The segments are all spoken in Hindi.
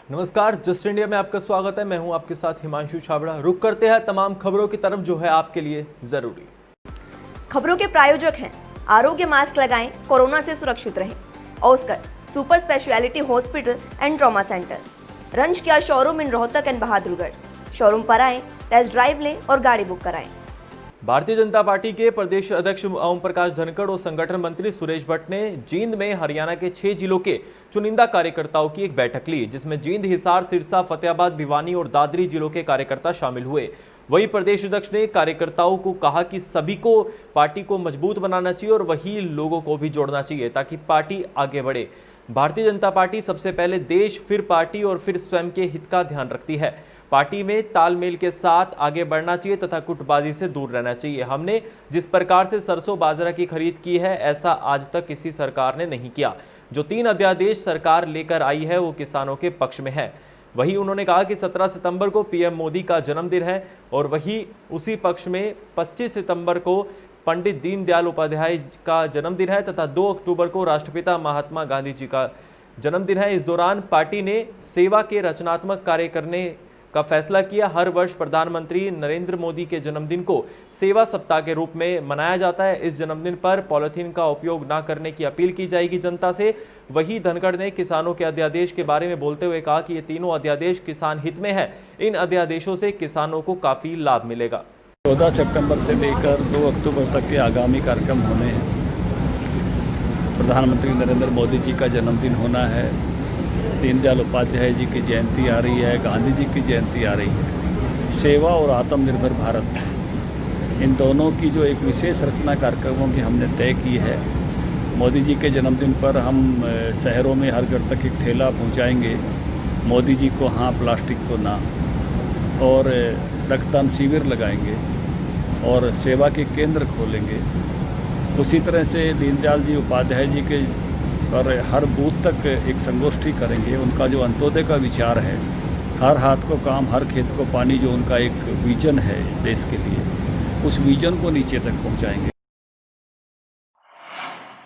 नमस्कार, जस्ट इंडिया में आपका स्वागत है। मैं हूं आपके साथ हिमांशु छाबड़ा। रुक करते हैं तमाम खबरों की तरफ जो है आपके लिए जरूरी। खबरों के प्रायोजक हैं आरोग्य मास्क लगाएं, कोरोना से सुरक्षित रहें। Oscar super speciality hospital and trauma centre, रंज किया showroom in Rohtak and Bahadurgarh. Showroom पर आएं, टेस्ट ड्राइव लें और गाड़ी बुक कराएं। भारतीय जनता पार्टी के प्रदेश अध्यक्ष ओम प्रकाश धनखड़ और संगठन मंत्री सुरेश भट्ट ने जींद में हरियाणा के 6 जिलों के चुनिंदा कार्यकर्ताओं की एक बैठक ली, जिसमें जींद, हिसार, सिरसा, फतेहाबाद, भिवानी और दादरी जिलों के कार्यकर्ता शामिल हुए। वहीं प्रदेश अध्यक्ष ने कार्यकर्ताओं को कहा कि सभी को पार्टी को मजबूत बनाना चाहिए और वही लोगों को भी जोड़ना चाहिए ताकि पार्टी आगे बढ़े। भारतीय जनता पार्टी सबसे पहले देश, फिर पार्टी और फिर स्वयं के हित का ध्यान रखती है। पार्टी में तालमेल के साथ आगे बढ़ना चाहिए तथा गुटबाजी से दूर रहना चाहिए। हमने जिस प्रकार से सरसों बाजरा की खरीद की है, ऐसा आज तक किसी सरकार ने नहीं किया। जो 3 अध्यादेश सरकार लेकर आई है वो किसानों के पक्ष में है। वहीं उन्होंने कहा कि 17 सितंबर को पीएम मोदी का जन्मदिन है और वही उसी पक्ष में 25 सितंबर को पंडित दीनदयाल उपाध्याय का जन्मदिन है तथा 2 अक्टूबर को राष्ट्रपिता महात्मा गांधी जी का जन्मदिन है। इस दौरान पार्टी ने सेवा के रचनात्मक कार्य करने का फैसला किया। हर वर्ष प्रधानमंत्री नरेंद्र मोदी के जन्मदिन को सेवा सप्ताह के रूप में मनाया जाता है। इस जन्मदिन पर पॉलिथीन का उपयोग न करने की अपील की जाएगी जनता से। वही धनखड़ ने किसानों के अध्यादेश के बारे में बोलते हुए कहा कि ये तीनों अध्यादेश किसान हित में है। इन अध्यादेशों से किसानों को काफी लाभ मिलेगा। 14 सितंबर से लेकर 2 अक्टूबर तक के आगामी कार्यक्रम होने हैं। प्रधानमंत्री नरेंद्र मोदी जी का जन्मदिन होना है, दीनदयाल उपाध्याय जी की जयंती आ रही है, गांधी जी की जयंती आ रही है। सेवा और आत्मनिर्भर भारत, इन दोनों की जो एक विशेष रचना कार्यक्रमों की हमने तय की है। मोदी जी के जन्मदिन पर हम शहरों में हर घर तक एक ठेला पहुंचाएंगे, मोदी जी को हाँ, प्लास्टिक को ना, और रक्तदान शिविर लगाएंगे और सेवा के केंद्र खोलेंगे। उसी तरह से दीनदयाल जी उपाध्याय जी के और हर बूथ तक एक संगोष्ठी करेंगे। उनका जो अंत्योदय का विचार है, हर हाथ को काम, हर खेत को पानी, जो उनका एक विजन है इस देश के लिए, उस विजन को नीचे तक पहुंचाएंगे।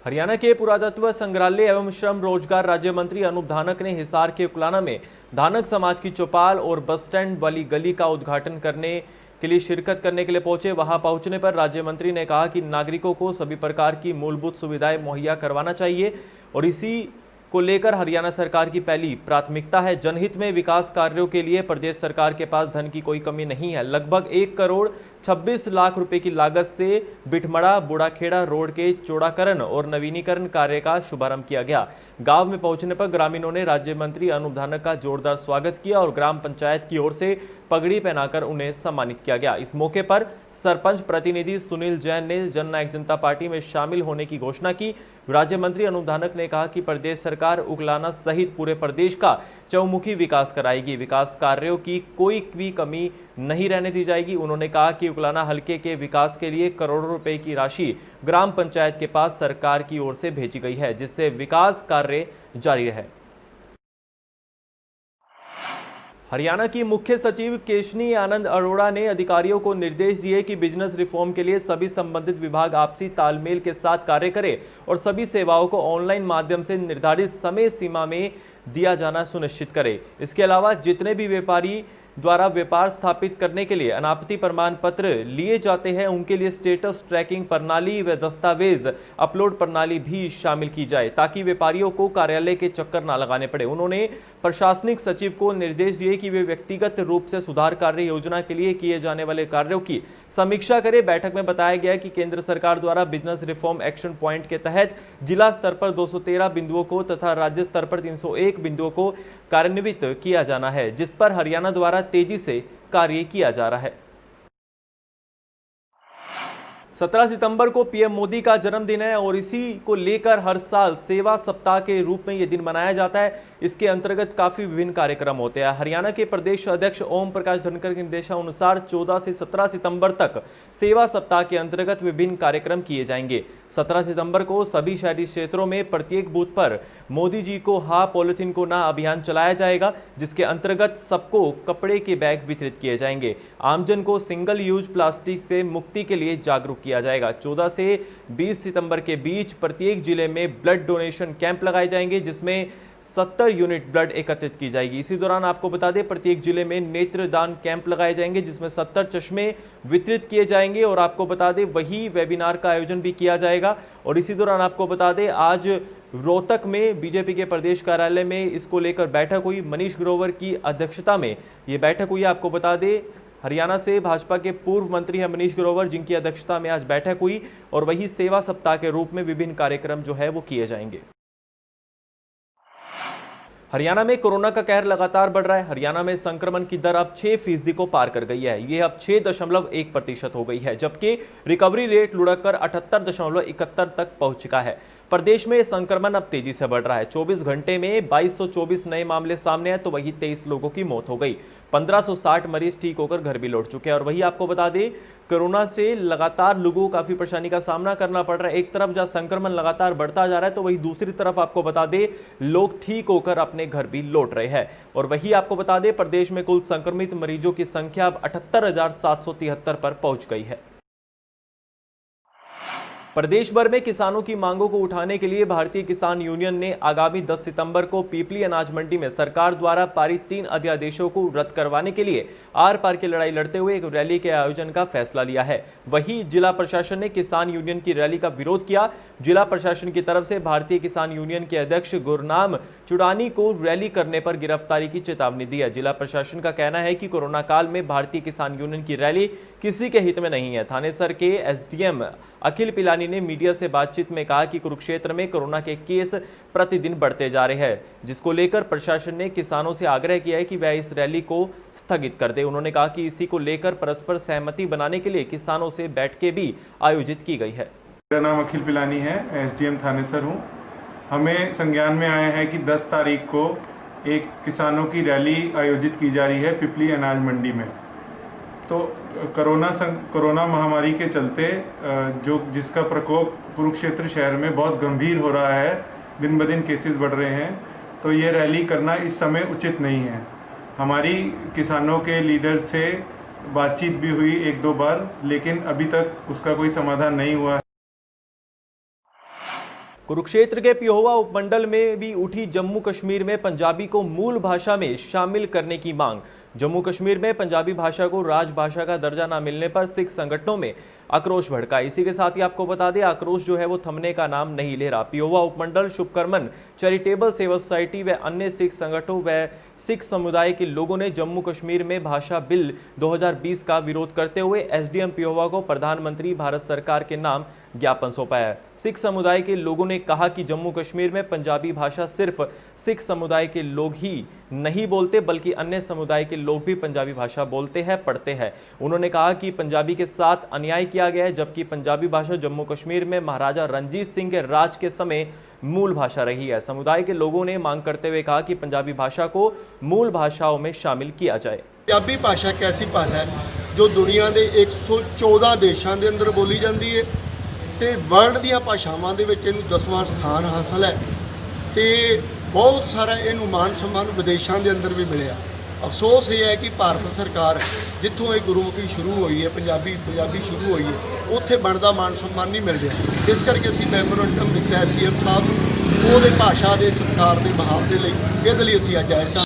हरियाणा के पुरातत्व संग्रहालय एवं श्रम रोजगार राज्य मंत्री अनूप धानक ने हिसार के उकलाना में धानक समाज की चौपाल और बस स्टैंड वाली गली का उद्घाटन करने के लिए शिरकत करने के लिए पहुंचे। वहां पहुंचने पर राज्य मंत्री ने कहा कि नागरिकों को सभी प्रकार की मूलभूत सुविधाएं मुहैया करवाना चाहिए और इसी को लेकर हरियाणा सरकार की पहली प्राथमिकता है। जनहित में विकास कार्यों के लिए प्रदेश सरकार के पास धन की कोई कमी नहीं है। लगभग 1 करोड़ 26 लाख रुपए की लागत से बिठमड़ा बुढ़ाखेड़ा रोड के चौड़ाकरण और नवीनीकरण कार्य का शुभारंभ किया गया। गांव में पहुंचने पर ग्रामीणों ने राज्य मंत्री अनूप धानक का जोरदार स्वागत किया और ग्राम पंचायत की ओर से पगड़ी पहनाकर उन्हें सम्मानित किया गया। इस मौके पर सरपंच प्रतिनिधि सुनील जैन ने जननायक जनता पार्टी में शामिल होने की घोषणा की। राज्य मंत्री अनूप धानक ने कहा कि प्रदेश सरकार उकलाना सहित पूरे प्रदेश का चहुमुखी विकास कराएगी। विकास कार्यों की कोई भी कमी नहीं रहने दी जाएगी। उन्होंने कहा कि उकलाना हलके के विकास के लिए करोड़ों रुपए की राशि ग्राम पंचायत के पास सरकार की ओर से भेजी गई है, जिससे विकास कार्य जारी रहे। हरियाणा की मुख्य सचिव केशनी आनंद अरोड़ा ने अधिकारियों को निर्देश दिए कि बिजनेस रिफॉर्म के लिए सभी संबंधित विभाग आपसी तालमेल के साथ कार्य करें और सभी सेवाओं को ऑनलाइन माध्यम से निर्धारित समय सीमा में दिया जाना सुनिश्चित करें। इसके अलावा जितने भी व्यापारी द्वारा व्यापार स्थापित करने के लिए अनापत्ति प्रमाण पत्र लिए जाते हैं, उनके लिए स्टेटस ट्रैकिंग प्रणाली व दस्तावेज अपलोड प्रणाली भी शामिल की जाए ताकि व्यापारियों को कार्यालय के चक्कर न लगाने पड़े। उन्होंने प्रशासनिक सचिव को निर्देश दिए कि वे व्यक्तिगत रूप से सुधार कार्य योजना के लिए किए जाने वाले कार्यों की समीक्षा करें। बैठक में बताया गया कि केंद्र सरकार द्वारा बिजनेस रिफॉर्म एक्शन पॉइंट के तहत जिला स्तर पर 213 बिंदुओं को तथा राज्य स्तर पर 301 बिंदुओं को कार्यान्वित किया जाना है, जिस पर हरियाणा द्वारा तेजी से कार्य किया जा रहा है। 17 सितंबर को पीएम मोदी का जन्मदिन है और इसी को लेकर हर साल सेवा सप्ताह के रूप में यह दिन मनाया जाता है। इसके अंतर्गत काफी विभिन्न कार्यक्रम होते हैं। हरियाणा के प्रदेश अध्यक्ष ओम प्रकाश धनखड़ के निर्देशानुसार 14 से 17 सितंबर तक सेवा सप्ताह के अंतर्गत विभिन्न कार्यक्रम किए जाएंगे। 17 सितंबर को सभी शहरी क्षेत्रों में प्रत्येक बूथ पर मोदी जी को हाँ, पॉलिथीन को ना अभियान चलाया जाएगा, जिसके अंतर्गत सबको कपड़े के बैग वितरित किए जाएंगे। आमजन को सिंगल यूज प्लास्टिक से मुक्ति के लिए जागरूक किया जाएगा। 14 से 20 सितंबर के बीच प्रत्येक जिले में ब्लड डोनेशन कैंप लगाए जाएंगे, जिसमें 70 यूनिट ब्लड एकत्रित की जाएगी। इसी दौरान आपको बता दें प्रत्येक जिले में नेत्रदान कैंप लगाए जाएंगे जिसमें 70 चश्मे वितरित किए जाएंगे और आपको बता दें वही वेबिनार का आयोजन भी किया जाएगा। और इसी दौरान आपको बता दें आज रोहतक में बीजेपी के प्रदेश कार्यालय में इसको लेकर बैठक हुई। मनीष ग्रोवर की अध्यक्षता में ये बैठक हुई। आपको बता दें हरियाणा से भाजपा के पूर्व मंत्री हैं मनीष ग्रोवर, जिनकी अध्यक्षता में आज बैठक हुई और वही सेवा सप्ताह के रूप में विभिन्न कार्यक्रम जो है वो किए जाएंगे। हरियाणा में कोरोना का कहर लगातार बढ़ रहा है। हरियाणा में संक्रमण की दर अब 6% को पार कर गई है। ये अब 6.1% हो गई है, जबकि रिकवरी रेट लुढ़ककर 78.71 तक पहुंच चुका है। प्रदेश में संक्रमण अब तेजी से बढ़ रहा है। 24 घंटे में 2224 नए मामले सामने आए तो वही 23 लोगों की मौत हो गई। 1560 मरीज ठीक होकर घर भी लौट चुके हैं। और वही आपको बता दें कोरोना से लगातार लोगों को काफी परेशानी का सामना करना पड़ रहा है। एक तरफ जहां संक्रमण लगातार बढ़ता जा रहा है तो वही दूसरी तरफ आपको बता दें लोग ठीक होकर अपने घर भी लौट रहे हैं। और वही आपको बता दें प्रदेश में कुल संक्रमित मरीजों की संख्या अब 78,773 पर पहुंच गई है। प्रदेश भर में किसानों की मांगों को उठाने के लिए भारतीय किसान यूनियन ने आगामी 10 सितंबर को पीपली अनाज मंडी में सरकार द्वारा पारित 3 अध्यादेशों को रद्द करवाने के लिए आर पार की लड़ाई लड़ते हुए एक रैली के आयोजन का फैसला लिया है। वहीं जिला प्रशासन ने किसान यूनियन की रैली का विरोध किया। जिला प्रशासन की तरफ से भारतीय किसान यूनियन के अध्यक्ष गुरनाम चुड़ानी को रैली करने पर गिरफ्तारी की चेतावनी दी है। जिला प्रशासन का कहना है कि कोरोना काल में भारतीय किसान यूनियन की रैली किसी के हित में नहीं है। थानेसर के एसडीएम अखिल पिलानी ने मीडिया से बातचीत में कहा कि कुरुक्षेत्र में कोरोना के केस प्रतिदिन बढ़ते जा रहे हैं, जिसको लेकर प्रशासन ने किसानों से आग्रह किया है कि वह इस रैली को स्थगित कर दे। उन्होंने कहा कि इसी को लेकर परस्पर सहमति बनाने के लिए किसानों से बैठकें भी आयोजित की गई है। मेरा नाम अखिल पिलानी है, एसडीएम थानेसर हूँ। हमें संज्ञान में आया है कि 10 तारीख को एक किसानों की रैली आयोजित की जा रही है पिपली अनाज मंडी में। तो कोरोना महामारी के चलते जिसका प्रकोप कुरुक्षेत्र शहर में बहुत गंभीर हो रहा है, दिन ब दिन केसेस बढ़ रहे हैं, तो ये रैली करना इस समय उचित नहीं है। हमारी किसानों के लीडर से बातचीत भी हुई 1-2 बार, लेकिन अभी तक उसका कोई समाधान नहीं हुआ है। कुरुक्षेत्र के पिहोवा उपमंडल में भी उठी जम्मू कश्मीर में पंजाबी को मूल भाषा में शामिल करने की मांग। जम्मू कश्मीर में पंजाबी भाषा को राजभाषा का दर्जा न मिलने पर सिख संगठनों में आक्रोश भड़का। इसी के साथ ही आपको बता दें आक्रोश जो है वो थमने का नाम नहीं ले रहा। पिहोवा उपमंडल शुभकर्मन चैरिटेबल सेवा सोसाइटी व अन्य सिख संगठनों व सिख समुदाय के लोगों ने जम्मू कश्मीर में भाषा बिल 2020 का विरोध करते हुए एसडीएम पिहोवा को प्रधानमंत्री भारत सरकार के नाम ज्ञापन सौंपा है। सिख समुदाय के लोगों ने कहा कि जम्मू कश्मीर में पंजाबी भाषा सिर्फ सिख समुदाय के लोग ही नहीं बोलते, बल्कि अन्य समुदाय के लोग भी पंजाबी भाषा बोलते हैं, पढ़ते हैं। उन्होंने कहा कि पंजाबी के साथ अन्याय किया गया है, जबकि पंजाबी भाषा जम्मू कश्मीर में महाराजा रणजीत सिंह के राज के समय मूल भाषा रही है। समुदाय के लोगों ने मांग करते हुए कहा कि पंजाबी भाषा को मूल भाषाओं में शामिल किया जाए। पंजाबी भाषा एक ऐसी भाषा है जो दुनिया के 114 देशों के अंदर बोली जाती है ਤੇ ਵਰਲਡ ਦੀਆਂ ਭਾਸ਼ਾਵਾਂ ਦੇ ਵਿੱਚ ਇਹਨੂੰ 10ਵਾਂ ਸਥਾਨ ਹਾਸਲ ਹੈ ਤੇ ਬਹੁਤ ਸਾਰਾ ਇਹਨੂੰ ਮਾਨ ਸਨਮਾਨ ਵਿਦੇਸ਼ਾਂ ਦੇ ਅੰਦਰ ਵੀ ਮਿਲਿਆ। ਅਫਸੋਸ ਇਹ ਹੈ ਕਿ ਭਾਰਤ ਸਰਕਾਰ ਜਿੱਥੋਂ ਇਹ ਗੁਰਮੁਖੀ ਸ਼ੁਰੂ ਹੋਈ ਹੈ, ਪੰਜਾਬੀ ਸ਼ੁਰੂ ਹੋਈ ਹੈ, ਉੱਥੇ ਬਣਦਾ ਮਾਨ ਸਨਮਾਨ ਨਹੀਂ ਮਿਲ ਰਿਹਾ। ਇਸ ਕਰਕੇ ਅਸੀਂ ਮੈਮੋਰੰਡਮ ਦਿੱਤਾ ਐਸਡੀਐਮ ਸਾਹਿਬ ਨੂੰ ਉਹਦੇ ਭਾਸ਼ਾ ਦੇ ਸਤਿਕਾਰ ਦੇ ਬਹਾਵ ਦੇ ਲਈ, ਇਹਦੇ ਲਈ ਅਸੀਂ ਅੱਜ ਆਏ ਸਾਂ।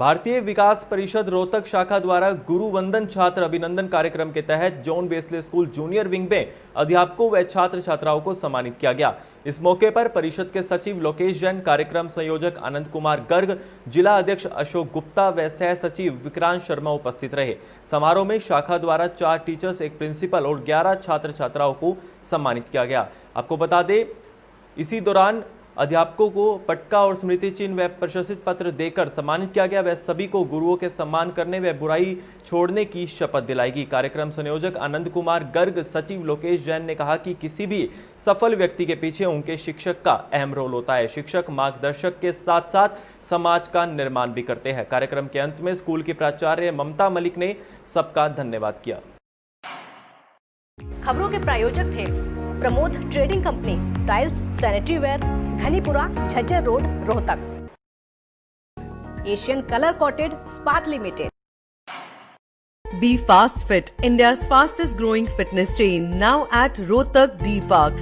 भारतीय विकास परिषद रोहतक शाखा द्वारा गुरु वंदन छात्र अभिनंदन कार्यक्रम के तहत John Wesley school junior wing में अध्यापकों व छात्र छात्राओं को सम्मानित किया गया। इस मौके पर परिषद के सचिव लोकेश जैन, कार्यक्रम संयोजक आनंद कुमार गर्ग, जिला अध्यक्ष अशोक गुप्ता व सह सचिव विक्रांत शर्मा उपस्थित रहे। समारोह में शाखा द्वारा 4 टीचर्स, 1 प्रिंसिपल और 11 छात्र छात्राओं को सम्मानित किया गया। आपको बता दें इसी दौरान अध्यापकों को पटका और स्मृति चिन्ह व प्रशस्ति पत्र देकर सम्मानित किया गया। वह सभी को गुरुओं के सम्मान करने व बुराई छोड़ने की शपथ दिलाएगी। कार्यक्रम संयोजक आनंद कुमार गर्ग, सचिव लोकेश जैन ने कहा कि किसी भी सफल व्यक्ति के पीछे उनके शिक्षक का अहम रोल होता है। शिक्षक मार्गदर्शक के साथ साथ समाज का निर्माण भी करते हैं। कार्यक्रम के अंत में स्कूल की प्राचार्य ममता मलिक ने सबका धन्यवाद किया। खबरों के प्रायोजक थे Pramod trading company, tiles, sanitary ware, Ghanipura, Jhajjar road, Rohtak. Asian colour coated स्पात limited. Be Fast Fit, India's fastest growing fitness chain, now at Rohtak D Park.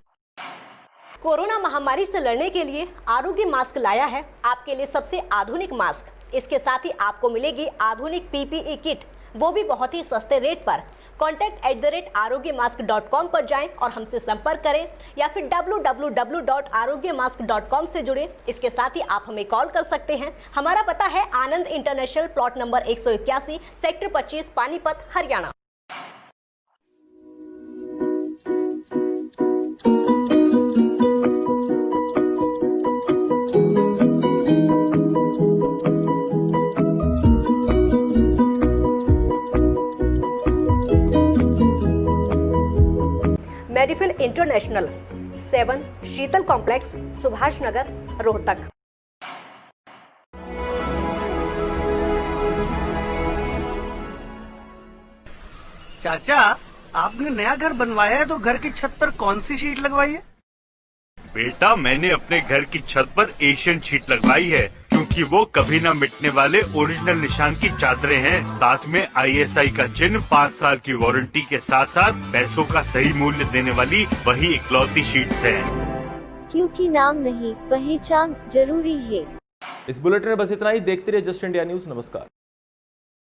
Corona महामारी से लड़ने के लिए आरोग्य मास्क लाया है आपके लिए सबसे आधुनिक मास्क। इसके साथ ही आपको मिलेगी आधुनिक पीपीई किट, वो भी बहुत ही सस्ते रेट पर। contact@arogyamask.com पर जाएं और हमसे संपर्क करें या फिर www.arogyamask.com से जुड़े। इसके साथ ही आप हमें कॉल कर सकते हैं। हमारा पता है Anand international, plot number 181, sector 25, Panipat, Haryana. Medifil international, 7 Sheetal complex, Subhash Nagar, Rohtak. चाचा, आपने नया घर बनवाया है तो घर की छत पर कौन सी शीट लगवाई है? बेटा, मैंने अपने घर की छत पर एशियन शीट लगवाई है, क्योंकि वो कभी न मिटने वाले ओरिजिनल निशान की चादरें हैं। साथ में ISI का चिन्ह, 5 साल की वारंटी के साथ साथ पैसों का सही मूल्य देने वाली वही इकलौती शीट्स हैं। क्योंकि नाम नहीं, पहचान जरूरी है। इस बुलेटिन में बस इतना ही। देखते रहिए जस्ट इंडिया न्यूज। नमस्कार।